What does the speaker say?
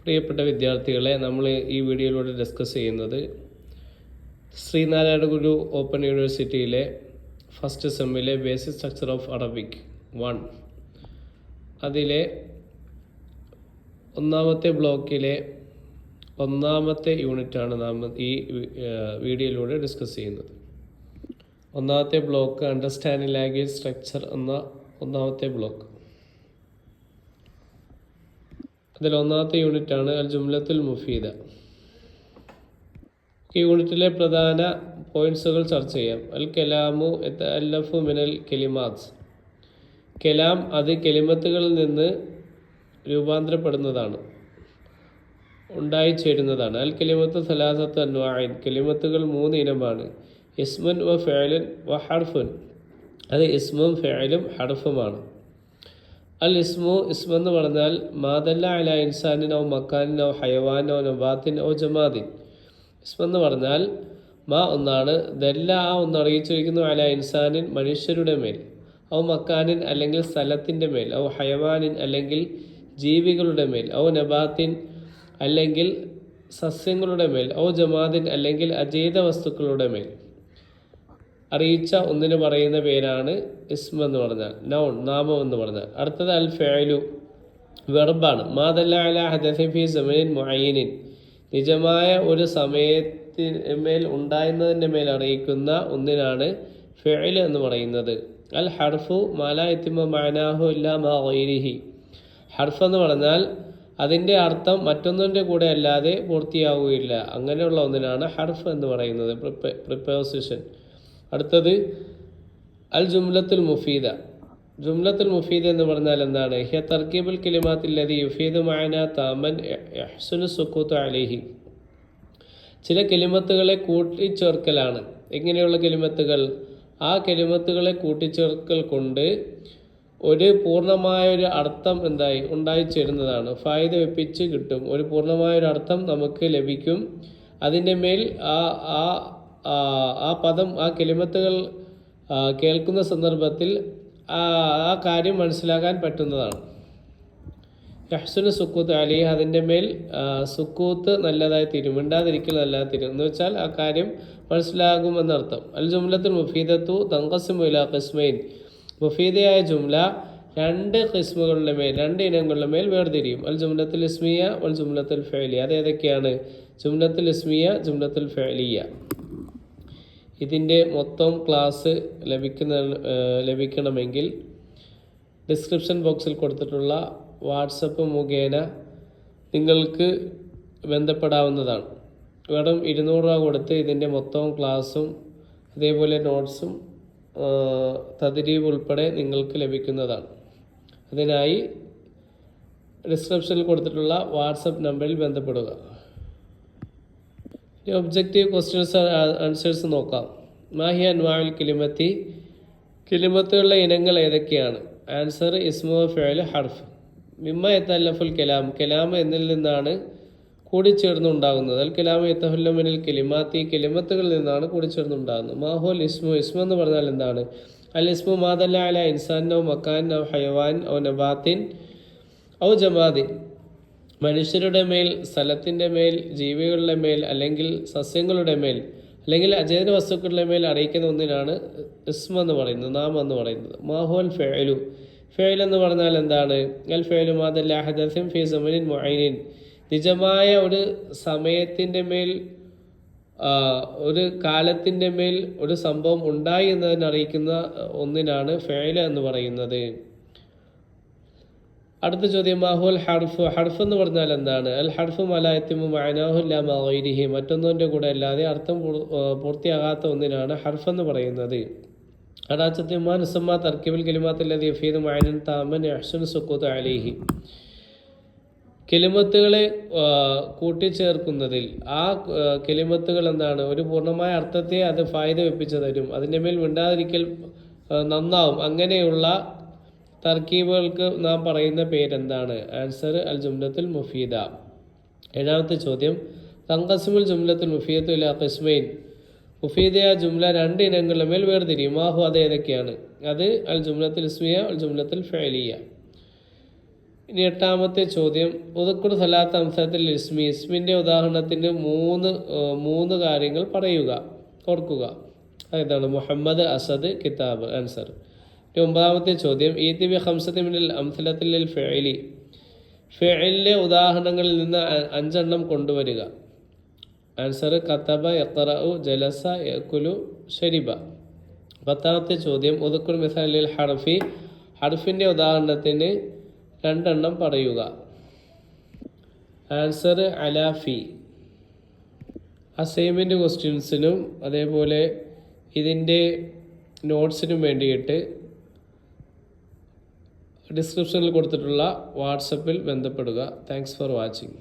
പ്രിയപ്പെട്ട വിദ്യാർത്ഥികളെ, നമ്മൾ ഈ വീഡിയോയിലൂടെ ഡിസ്കസ് ചെയ്യുന്നത് ശ്രീനാരായണ ഗുരു ഓപ്പൺ യൂണിവേഴ്സിറ്റിയിലെ ഫസ്റ്റ് സെമ്മിലെ ബേസിക് സ്ട്രക്ചർ ഓഫ് അറബിക് 1 അതിലെ ഒന്നാമത്തെ ബ്ലോക്കിലെ ഒന്നാമത്തെ യൂണിറ്റാണ് നാം ഈ വീഡിയോയിലൂടെ ഡിസ്കസ് ചെയ്യുന്നത്. ഒന്നാമത്തെ ബ്ലോക്ക് അണ്ടർസ്റ്റാൻഡിംഗ് ലാംഗ്വേജ് സ്ട്രക്ചർ എന്ന ഒന്നാമത്തെ ബ്ലോക്ക്. അതിൽ ഒന്നാമത്തെ യൂണിറ്റാണ് അൽ ജുംലത്തുൽ മുഫീദ. ഈ യൂണിറ്റിലെ പ്രധാന പോയിന്റ്സുകൾ ചർച്ച ചെയ്യാം. അൽ കലാമു യതഅല്ലഫു മിനൽ കലിമാത്ത്. കലാം അത് കലിമത്തുകളിൽ നിന്ന് രൂപാന്തരപ്പെടുന്നതാണ്, ഉണ്ടായിച്ചേരുന്നതാണ്. അൽ കലിമത്ത് സലാസത്ത് അൻവാഇൻ. കലിമത്തുകൾ 3 ഇനമാണ്. ഇസ്മുൻ വ ഫഅലുൻ വ ഹർഫുൻ. അത് ഇസ്മും ഫഅലും ഹർഫുമാണ്. അൽ ഇസ്മെന്ന് പറഞ്ഞാൽ മാദല്ല അല ഇൻസാനിൻ ഔ മക്കാനിൻ ഔ ഹയവാൻ ഔ നബാത്തിൻ ഔ ജമാദിൻ. ഇസ്മെന്ന് പറഞ്ഞാൽ മാ ഒന്നാണ്, ദല്ല ആ ഒന്ന് അറിയിച്ചിരിക്കുന്നു, അല ഇൻസാനിൻ മനുഷ്യരുടെ മേൽ, ഔ മക്കാനിൻ അല്ലെങ്കിൽ സ്ഥലത്തിൻ്റെ മേൽ, ഔ ഹയവാനിൻ അല്ലെങ്കിൽ ജീവികളുടെ മേൽ, ഔ നബാത്തിൻ അല്ലെങ്കിൽ സസ്യങ്ങളുടെ മേൽ, ഔ ജമാദിൻ അല്ലെങ്കിൽ അജൈത വസ്തുക്കളുടെ മേൽ അറിയിച്ച ഒന്നിന് പറയുന്ന പേരാണ് ഇസ്മ എന്ന് പറഞ്ഞാൽ, നൗൺ നാമം എന്ന് പറഞ്ഞാൽ. അടുത്തത് അൽ ഫഅലു വെർബാണ്. മാദല്ല അല ഹദസിൻ ഫി സമനിൻ മുഅയ്യനിൻ. നിജമായ ഒരു സമയത്തിന്മേൽ ഉണ്ടായിരുന്നതിൻ്റെ മേൽ അറിയിക്കുന്ന ഒന്നിനാണ് ഫഅൽ എന്ന് പറയുന്നത്. അൽ ഹർഫു മാലാ യതിമു മഅനാഹു ഇല്ലാ മാ ഗൈരിഹി. ഹർഫ് എന്ന് പറഞ്ഞാൽ അതിൻ്റെ അർത്ഥം മറ്റൊന്നിൻ്റെ കൂടെ അല്ലാതെ പൂർത്തിയാവുകയില്ല. അങ്ങനെയുള്ള ഒന്നിനാണ് ഹർഫ് എന്ന് പറയുന്നത്, പ്രിപ്പോസിഷൻ. അടുത്തത് അൽ ജുംലത്തുൽ മുഫീദ. ജുംലത്തുൽ മുഫീദ എന്ന് പറഞ്ഞാൽ എന്താണ്? ഹിയ തർക്കീബുൽ കലിമാത്തില്ലദി യുഫീദു മഅനാ താമൻ യഹ്സുനു സുകൂതു അലൈഹി. ചില കലിമത്തുകളെ കൂട്ടിച്ചേർക്കലാണ്. എങ്ങനെയുള്ള കലിമത്തുകൾ? ആ കലിമത്തുകളെ കൂട്ടിച്ചേർക്കൽ കൊണ്ട് ഒരു പൂർണ്ണമായൊരു അർത്ഥം ഉണ്ടായിച്ചേരുന്നതാണ്. ഫായിദ വെപ്പിച്ച് കിട്ടും. ഒരു പൂർണ്ണമായൊരു അർത്ഥം നമുക്ക് ലഭിക്കും. അതിൻ്റെ മേൽ ആ പദം, ആ കലിമത്തുകൾ കേൾക്കുന്ന സന്ദർഭത്തിൽ ആ കാര്യം മനസ്സിലാക്കാൻ പറ്റുന്നതാണ്. യഹ്സുനു സുക്കൂത്ത് അലി, അതിൻ്റെ മേൽ സുക്കൂത്ത് നല്ലതായി തീരും, മിണ്ടാതിരിക്കൽ നല്ലതായി തീരും എന്ന് വെച്ചാൽ ആ കാര്യം മനസ്സിലാകുമെന്നർത്ഥം. അൽ ജുംലത്തുൽ മുഫീദത്തു തൻഖസിമു ഇലാ ഖിസ്മൈൻ. മുഫീദയായ ജുംല 2 ഖിസ്മുകളുടെ മേൽ, 2 ഇനങ്ങളുടെ മേൽ വേർതിരിയും. അൽ ജുംലത്തുൽ ഇസ്മിയ വൽ ജുംലത്തുൽ ഫഅലിയ. അത് ഏതൊക്കെയാണ്? ജുംലത്തുൽ ഇസ്മിയ, ജുംലത്തുൽ ഫഅലിയ. ഇതിൻ്റെ മൊത്തം ക്ലാസ് ലഭിക്കണമെങ്കിൽ ഡിസ്ക്രിപ്ഷൻ ബോക്സിൽ കൊടുത്തിട്ടുള്ള വാട്സപ്പ് മുഖേന നിങ്ങൾക്ക് ബന്ധപ്പെടാവുന്നതാണ്. വെറും 200 രൂപ കൊടുത്ത് ഇതിൻ്റെ മൊത്തം ക്ലാസ്സും അതേപോലെ നോട്ട്സും തദ്രീബ് ഉൾപ്പെടെ നിങ്ങൾക്ക് ലഭിക്കുന്നതാണ്. അതിനായി ഡിസ്ക്രിപ്ഷനിൽ കൊടുത്തിട്ടുള്ള വാട്സപ്പ് നമ്പറിൽ ബന്ധപ്പെടുക. ഒബ്ജക്റ്റീവ് ക്വസ്റ്റ്യൻസ് ആൻസേഴ്സ് നോക്കാം. മാഹിയ അൻവാഉൽ കലിമത്തി. കലിമത്തുകളുടെ ഇനങ്ങൾ ഏതൊക്കെയാണ്? ആൻസർ ഇസ്മു ഫഅൽ ഹർഫ്. മിമ്മ യതഅല്ലഫുൽ കലാം. കലാം എന്നിൽ നിന്നാണ് കൂടിച്ചേർന്നുണ്ടാകുന്നത്. അൽ കലാം യതഹല്ലു മിനൽ കലിമാത്തി. കലിമത്തുകളിൽ നിന്നാണ് കൂടിച്ചേർന്നുണ്ടാകുന്നത്. മാഹുൽ ഇസ്മു. ഇസ്മു എന്ന് പറഞ്ഞാൽ എന്താണ്? അൽ ഇസ്മു മാദല്ല അല ഇൻസാൻ ഔ മക്കാൻ ഔ ഹയവാൻ ഔ നബാത്തിൻ ഔ ജമാദിൻ. മനുഷ്യരുടെ മേൽ, സ്ഥലത്തിൻ്റെ മേൽ, ജീവികളുടെ മേൽ അല്ലെങ്കിൽ സസ്യങ്ങളുടെ മേൽ അല്ലെങ്കിൽ അജൈത വസ്തുക്കളുടെ മേൽ അറിയിക്കുന്ന ഒന്നിനാണ് ഇസ്മ എന്ന് പറയുന്നത്, നാമം എന്ന് പറയുന്നത്. മാഹുൽ ഫഅലു. ഫഅൽ എന്ന് പറഞ്ഞാൽ എന്താണ്? അൽ ഫഅലു മാദല്ല ഹദസിൻ ഫി സമനിൻ മുഅയ്യനിൻ. നിജമായ ഒരു സമയത്തിൻ്റെ മേൽ, ഒരു കാലത്തിൻ്റെ മേൽ ഒരു സംഭവം ഉണ്ടായി എന്നതിനെ അറിയിക്കുന്ന ഒന്നിനാണ് ഫഅൽ എന്ന് പറയുന്നത്. അടുത്ത ചോദ്യം മാഹുൽ ഹർഫ്. ഹർഫ് എന്ന് പറഞ്ഞാൽ എന്താണ്? അൽ ഹർഫ് മാലാ യതിമു മഅനാഹു ഇല്ലാ മാ ഗൈരിഹി. മറ്റൊന്നിൻ്റെ കൂടെ അല്ലാതെ അർത്ഥം പൂർത്തിയാകാത്ത ഒന്നിനാണ് ഹർഫ് എന്ന് പറയുന്നത്. അടുത്ത ചോദ്യം മാ നുസമ്മ തർക്കീബുൽ കലിമാത്തില്ലദി യുഫീദു മഅനൻ താമൻ യഹ്സുനു സുക്കൂതു അലൈഹി. കലിമത്തുകളെ കൂട്ടിച്ചേർക്കുന്നതിൽ ആ കലിമത്തുകൾ എന്താണ്? ഒരു പൂർണ്ണമായ അർത്ഥത്തെ അത് ഫായിദ വെപ്പിച്ചു തരും. അതിൻ്റെ മേൽ മിണ്ടാതിരിക്കൽ നന്നാവും. അങ്ങനെയുള്ള തർക്കീബുകൾക്ക് നാം പറയുന്ന പേരെന്താണ്? ആൻസർ അൽ ജുംലത്തുൽ മുഫീദ. 7ാമത്തെ ചോദ്യം തൻഖസിമുൽ ജുംലത്തുൽ മുഫീദത്തു ഇലാ ഖിസ്മൈൻ. മുഫീദയ ജുംല 2 ഇനങ്ങളുടെ മേൽ വേർതിരിയും. മാഹു അത് ഏതൊക്കെയാണ്? അത് അൽ ജുംലത്തുൽ ഇസ്മിയ, അൽ ജുംലത്തുൽ ഫഅലിയ. ഇനി എട്ടാമത്തെ ചോദ്യം, ഉദക്കുർ സലാത്ത് അംസത്തിൽ ഇസ്മിൻ്റെ ഉദാഹരണത്തിന് മൂന്ന് കാര്യങ്ങൾ പറയുക, ഓർക്കുക. അതാണ് മുഹമ്മദ്, അസദ്, കിതാബ്. ആൻസർ. ഇനി ഒമ്പതാമത്തെ ചോദ്യം, ഈതിബി ഹംസത്തി മിനൽ അംസലത്തിൽ ഫെഇലി, ഫെഇലിലെ ഉദാഹരണങ്ങളിൽ നിന്ന് 5 എണ്ണം കൊണ്ടുവരിക. ആൻസർ കതബ, യഖറഉ, ജലസ, യഅകുലു, ശരിബ. പത്താമത്തെ ചോദ്യം, ഉദക്കുർ മിസാലിൽ ഹർഫി, ഹർഫിൻ്റെ ഉദാഹരണത്തിന് 2 എണ്ണം പറയുക. ആൻസർ അലാഫി. അസൈൻമെൻറ്റ് ക്വസ്റ്റ്യൻസിനും അതേപോലെ ഇതിൻ്റെ നോട്ട്സിനും വേണ്ടിയിട്ട് ഡിസ്ക്രിപ്ഷനിൽ കൊടുത്തിട്ടുള്ള വാട്സപ്പിൽ ബന്ധപ്പെടുക. Thanks for watching.